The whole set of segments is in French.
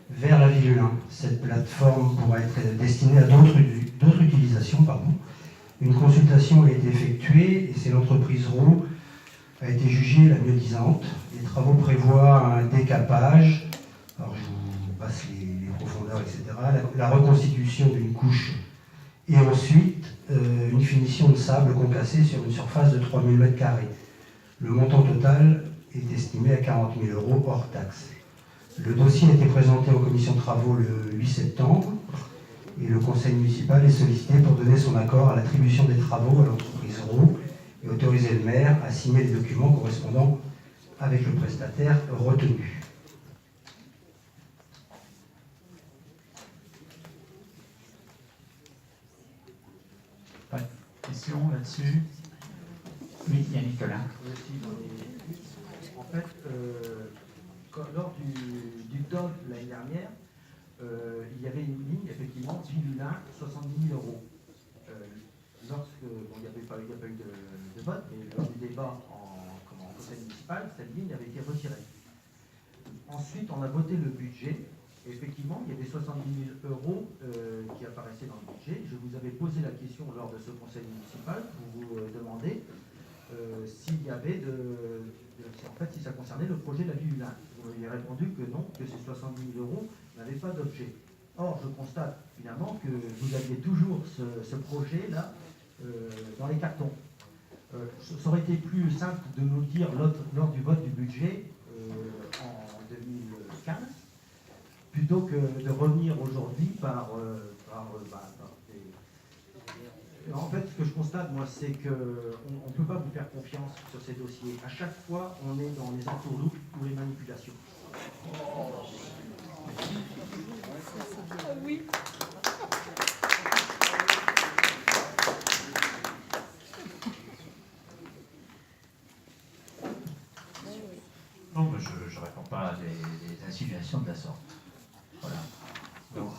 vers la ville 1. Cette plateforme pourra être destinée à d'autres utilisations. Une consultation a été effectuée et c'est l'entreprise Roux a été jugée la mieux disante. Les travaux prévoient un décapage, alors je vous passe les profondeurs, etc., la reconstitution d'une couche et ensuite une finition de sable concassé sur une surface de 3000 m². Le montant total est estimé à 40 000 € hors taxe. Le dossier a été présenté aux commissions de travaux le 8 septembre et le conseil municipal est sollicité pour donner son accord à l'attribution des travaux à l'entreprise Roux et autoriser le maire à signer les documents correspondant avec le prestataire retenu. Pas de questions là-dessus? Oui, il y a Nicolas. En fait, lors du DOG l'année dernière, il y avait une ligne, effectivement, Villulin, 70 000 €. Il n'y a pas eu de vote, mais lors du débat en conseil municipal, cette ligne avait été retirée. Ensuite, on a voté le budget. Et effectivement, il y avait 70 000 € qui apparaissaient dans le budget. Je vous avais posé la question lors de ce conseil municipal pour vous demander s'il y avait si ça concernait le projet de la ville Hulin. Vous m'avez répondu que non, que ces 70 000 € n'avaient pas d'objet. Or, je constate finalement que vous aviez toujours ce projet-là dans les cartons. Ça aurait été plus simple de nous le dire lors du vote du budget en 2015, plutôt que de revenir aujourd'hui par En fait, ce que je constate, moi, c'est qu'on ne peut pas vous faire confiance sur ces dossiers. À chaque fois, on est dans les entourloupes ou les manipulations. Oui. Non, mais je ne réponds pas à des insinuations de la sorte. Voilà. Donc,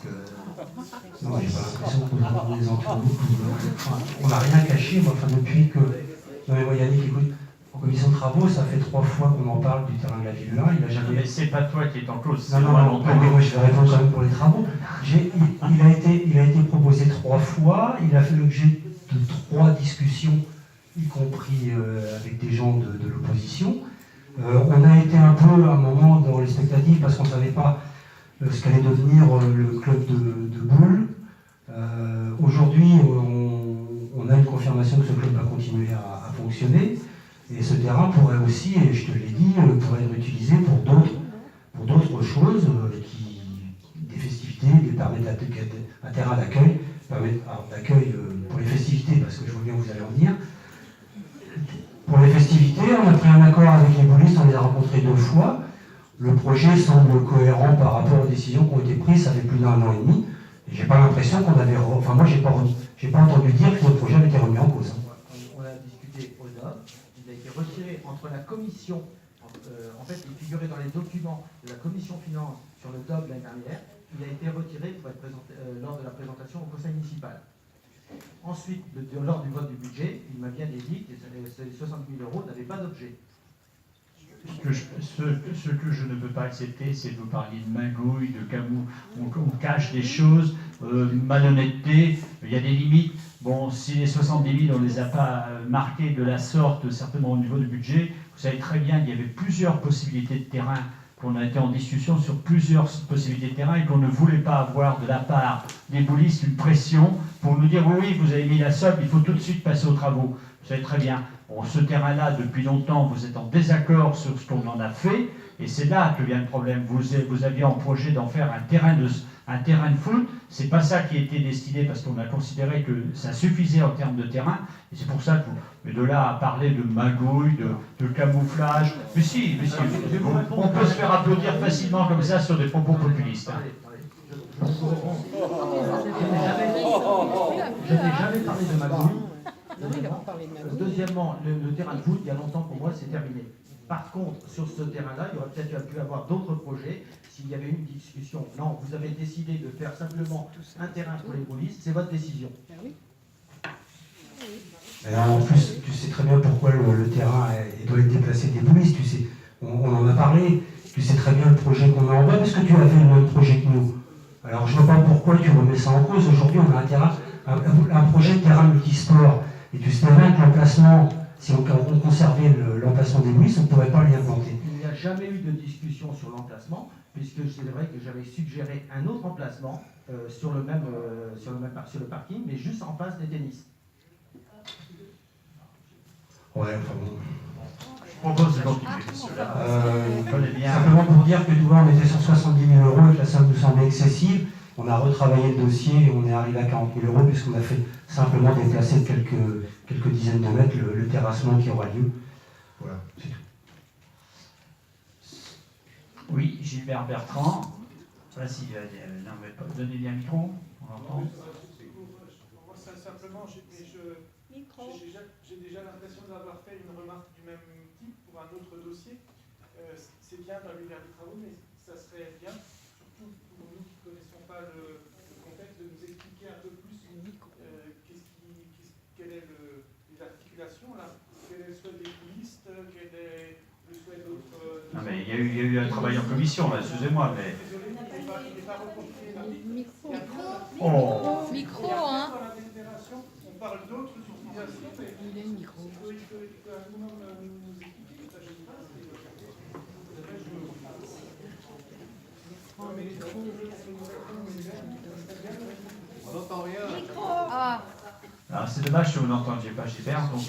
non, j'ai pas l'impression qu'on est des entourloupes. On n'a rien caché, moi, depuis que. Non, mais moi, Yannick, écoute, en commission de travaux, ça fait 3 fois qu'on en parle du terrain de la ville là. Il a jamais. mais c'est pas toi qui est en cause. Non, mais moi, je vais répondre quand même pour les travaux. Il a été proposé 3 fois, il a fait l'objet de 3 discussions, y compris avec des gens de l'opposition. On a été un peu, à un moment, dans l'expectative, parce qu'on ne savait pas ce qu'allait devenir le club de boules. Aujourd'hui, on a une confirmation que ce club va continuer à fonctionner. Et ce terrain pourrait aussi, et je te l'ai dit, pourrait être utilisé pour d'autres choses, des festivités, un terrain d'accueil, d'accueil pour les festivités, parce que je vois bien que vous allez en venir. Pour les festivités, on a pris un accord avec les boulistes, on les a rencontrés 2 fois. Le projet semble cohérent par rapport aux décisions qui ont été prises, ça fait plus d'1 an et demi. Et j'ai pas l'impression qu'on avait... Enfin, moi, j'ai pas entendu dire que le projet avait été remis en cause. On a discuté au DOB, il a été retiré entre la commission, en fait, il figurait dans les documents de la commission finance sur le DOB l'année dernière, il a été retiré pour être présenté lors de la présentation au conseil municipal. Ensuite, lors du vote du budget, il m'a bien dit que ces 60 000 € n'avaient pas d'objet. Ce que je ne peux pas accepter, c'est que vous parliez de magouille, de camou, on cache des choses, malhonnêteté, il y a des limites. Bon, si les 70 000, on ne les a pas marqués de la sorte, certainement au niveau du budget, vous savez très bien qu'il y avait plusieurs possibilités de terrain, qu'on a été en discussion sur plusieurs possibilités de terrain et qu'on ne voulait pas avoir de la part des boulistes une pression pour nous dire oui, vous avez mis la somme, il faut tout de suite passer aux travaux. Vous savez très bien, bon, ce terrain-là, depuis longtemps, vous êtes en désaccord sur ce qu'on en a fait, et c'est là que vient le problème. Vous aviez en projet d'en faire un terrain de foot, c'est pas ça qui a été destiné, parce qu'on a considéré que ça suffisait en termes de terrain, et c'est pour ça que mais de là à parler de magouille, de camouflage, mais si, on peut se faire applaudir facilement comme ça sur des propos populistes. Je n'ai jamais parlé de magouille. Non, il n'a pas parlé de magouille. Deuxièmement, le terrain de foot, il y a longtemps pour moi, c'est terminé. Par contre, sur ce terrain-là, il y aurait peut-être pu avoir d'autres projets s'il y avait eu une discussion. Non, vous avez décidé de faire simplement un terrain pour les boulistes, c'est votre décision. En plus, tu sais très bien pourquoi le terrain doit être déplacé des boulistes. Tu sais, on en a parlé. Tu sais très bien le projet qu'on a en bas, parce que tu as fait le même projet que nous. Alors je ne vois pas pourquoi tu remets ça en cause. Aujourd'hui, on a un projet de terrain multisport. Et tu sais bien que l'emplacement, si on conservait l'emplacement des boulistes, on ne pourrait pas l'y implanter. Il n'y a jamais eu de discussion sur l'emplacement, puisque c'est vrai que j'avais suggéré un autre emplacement sur le parking, mais juste en face des tennis. Ouais, enfin bon. Je propose de continuer, monsieur-là. On connaît bien. Simplement pour dire que tu vois, on était sur 70 000 euros et que la somme nous semblait excessive. On a retravaillé le dossier et on est arrivé à 40 000 euros puisqu'on a fait simplement déplacer de quelques dizaines de mètres le terrassement qui aura lieu. Voilà, c'est tout. Oui, Gilbert Bertrand. Vas-y, non, mais donnez bien un micro. On entend. Moi, simplement, j'ai déjà l'impression d'avoir fait une remarque du même type pour un autre dossier. C'est bien d'allumer les travaux, mais ça serait bien, surtout pour nous qui ne connaissons pas le contexte, de nous expliquer un peu plus quelles sont les articulations, là, quel est le souhait des coulistes, quel est le souhait d'autres... Non, mais il y a eu un travail en commission, là, excusez-moi, mais... Désolé, il n'est pas reporté là. Oh. Micro, hein. Dans la délibération, on parle d'autres utilisations, mais Il a un micro. il faut un minimum nous expliquer, ça je sais pas. On n'entend rien. Ah, Alors, c'est dommage que vous n'entendiez pas Gilbert, donc...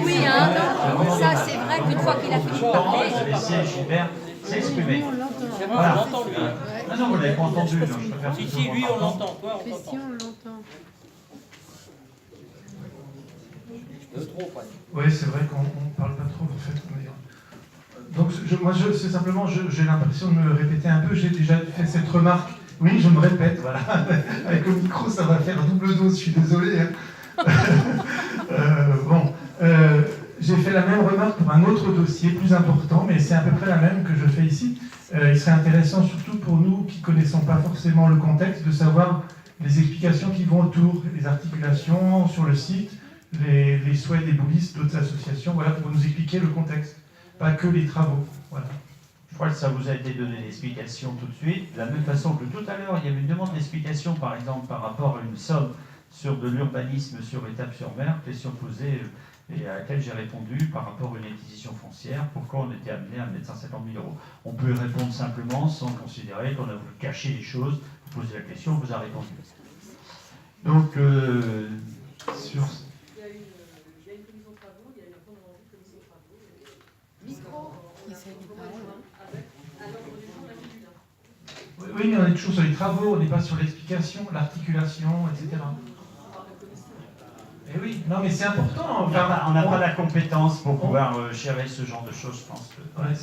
oui, hein, non, ça c'est vrai qu'une fois qu'il a fini de parler... Laissez Gilbert s'exprimer. On l'entend. Voilà. Ouais. Non, vous ne l'avez pas entendu, non, je préfère Si, que si, vous lui, on m'entendiez. l'entend. Toi, on Christian, t'entend. on l'entend. Trop, pas. Oui, c'est vrai qu'on ne parle pas trop, en fait. Donc, c'est simplement, j'ai l'impression de me répéter un peu. J'ai déjà fait cette remarque. Oui, je me répète, voilà. Avec le micro, ça va faire double dose, je suis désolé. Hein. J'ai fait la même remarque pour un autre dossier plus important, mais c'est à peu près la même que je fais ici. Il serait intéressant, surtout pour nous qui ne connaissons pas forcément le contexte, de savoir les explications qui vont autour, les articulations sur le site, les souhaits des boulistes, d'autres associations, voilà, pour nous expliquer le contexte, pas que les travaux. Voilà. Je crois que ça vous a été donné l'explication tout de suite. De la même façon que tout à l'heure, il y avait une demande d'explication, par exemple, par rapport à une somme sur de l'urbanisme sur Étape-sur-Mer, question posée et à laquelle j'ai répondu par rapport à une acquisition foncière, pourquoi on était amené à mettre 150 000 euros. On peut y répondre simplement sans considérer qu'on a voulu cacher les choses. Vous posez la question, on vous a répondu. Donc, sur... Il y a une commission de travaux, il y a une commission de travaux. Micro. Il s'est dit parole. À l'ordre du jour, la tribune. Oui, mais on est toujours sur les travaux, on n'est pas sur l'explication, l'articulation, etc. Eh oui, non mais c'est important. On n'a pas la compétence pour pouvoir gérer ce genre de choses, je pense. Ouais, je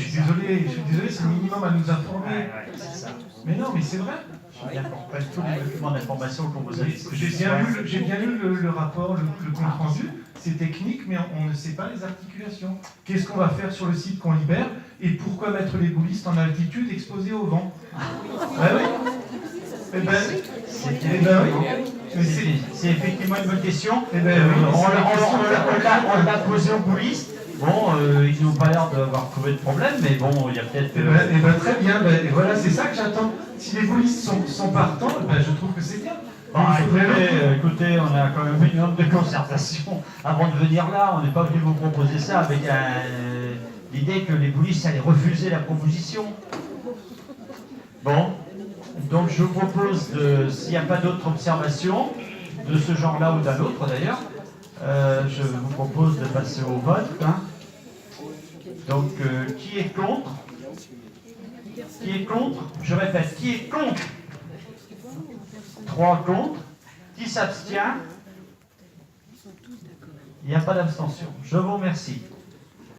suis désolé, c'est le minimum à nous informer. C'est ça. Mais non, mais c'est vrai. D'accord. Pas tous les documents d'information qu'on vous a J'ai bien lu le rapport, le compte rendu. C'est technique, mais on ne sait pas les articulations. Qu'est-ce qu'on va faire sur le site qu'on libère et pourquoi mettre les boulistes en altitude exposés au vent? Ah oui. Eh ben oui. C'est effectivement une bonne question. Eh ben oui, on l'a posé aux boulistes. Bon, ils n'ont pas l'air d'avoir trouvé de problème, mais bon, il y a peut-être... Eh ben, très bien, et voilà, c'est ça que j'attends. Si les boulistes sont partants, je trouve que c'est bien. Écoutez, on a quand même une note de concertation avant de venir là. On n'est pas venu vous proposer ça avec l'idée que les boulistes allaient refuser la proposition. Bon, donc je vous propose, s'il n'y a pas d'autres observations, de ce genre-là ou d'un autre d'ailleurs, je vous propose de passer au vote. Hein. Donc, qui est contre? Qui est contre? Je répète, qui est contre? 3 contre. Qui s'abstient? Il n'y a pas d'abstention. Je vous remercie.